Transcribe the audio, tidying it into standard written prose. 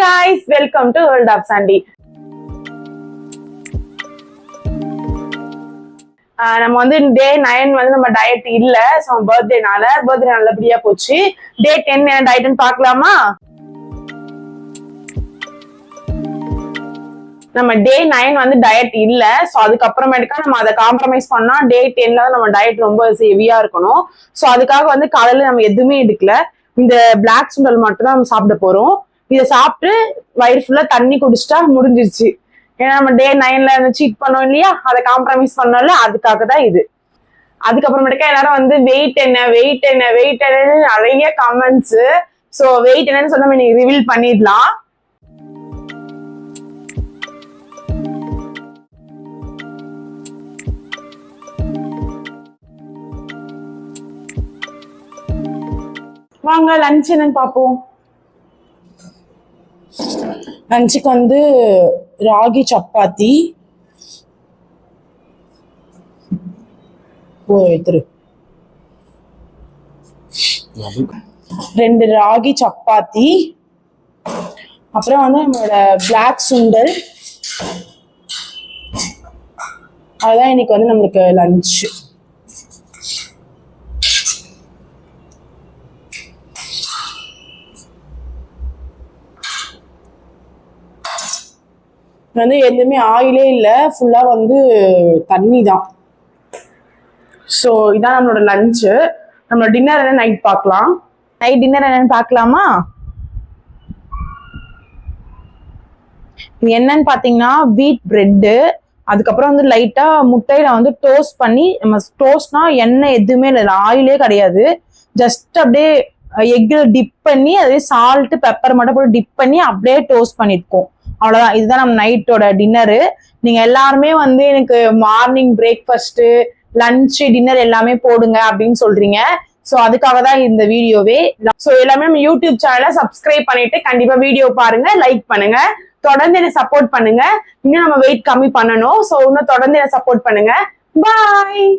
guys, welcome to World of Sandy. நம்ம வந்து டே 9 வந்து நம்ம டயட் இல்ல. சோ பர்த்டே நல்லபடியா போச்சு. டே 10 என்ன டயட்னு பார்க்கலாமா? நம்ம டே 9 வந்து டயட் இல்ல. சோ அதுக்கப்புறமேட்டுக்கா நம்ம அதை காம்ப்ரமைஸ் பண்ணா டே 10ல நம்ம டயட் ரொம்ப ஹெவியா இருக்கணும். சோ அதுக்காக வந்து காலையில நம்ம எதுவுமே எடுக்கல. இந்த பிளாக் சுண்டல் மட்டும் தான் நம்ம சாப்பிட போறோம். இதை சாப்பிட்டு வயிறு ஃபுல்லா தண்ணி குடிச்சிட்டா முடிஞ்சிருச்சு. ஏன்னா நம்ம டே 9ல சீட் பண்ணோம் இல்லையா, அதை காம்ப்ரமைஸ் பண்ணோம்ல, அதுக்காக தான் இது. அதுக்கப்புறமேட்டுக்கா எல்லாரும் வந்து வெயிட் என்னன்னு நிறைய கமெண்ட்ஸ். சோ வெயிட் என்னன்னு சொன்னா நீங்க ரிவீல் பண்ணிடலாம். வாங்க லஞ்ச் என்னன்னு பாப்போம். லஞ்சுக்கு வந்து ராகி சப்பாத்தி, ரெண்டு ராகி சப்பாத்தி, அப்புறம் வந்து நம்மளோட பிளாக் சுண்டல். அதுதான் இன்னைக்கு வந்து நம்மளுக்கு லஞ்ச். வந்து எதுவுமே ஆயிலே இல்லை, ஃபுல்லா வந்து தண்ணி தான். ஸோ இதான் நம்மளோட லஞ்சு. நம்மளோட டின்னர் என்ன நைட் பார்க்கலாம். நைட் டின்னர் என்னன்னு பார்க்கலாமா? இது என்னன்னு பார்த்தீங்கன்னா வீட் பிரெட்டு, அதுக்கப்புறம் வந்து லைட்டா முட்டையில வந்து டோஸ்ட் பண்ணி, நம்ம டோஸ்ட்னா எண்ணெய் எதுவுமே இல்லை, ஆயிலே கிடையாது, ஜஸ்ட் அப்படியே எக்ல டிப் பண்ணி அதே சால்ட் பெப்பர் மட்டும் போட்டு டிப் பண்ணி அப்படியே டோஸ்ட் பண்ணிருக்கோம். அவ்வளவுதான். இதுதான் நம்ம நைட்டோட டின்னரு. நீங்க எல்லாருமே வந்து எனக்கு மார்னிங் பிரேக்ஃபாஸ்ட், லஞ்ச், டின்னர் எல்லாமே போடுங்க அப்படின்னு சொல்றீங்க. சோ அதுக்காக தான் இந்த வீடியோவே. சோ எல்லாமே நம்ம யூடியூப் சேனலை சப்ஸ்கிரைப் பண்ணிட்டு கண்டிப்பா வீடியோ பாருங்க, லைக் பண்ணுங்க, தொடர்ந்து என்ன சப்போர்ட் பண்ணுங்க. இன்னும் நம்ம வெயிட் கம்மி பண்ணணும். சோ இன்னும் தொடர்ந்து என்ன சப்போர்ட் பண்ணுங்க. பாய்.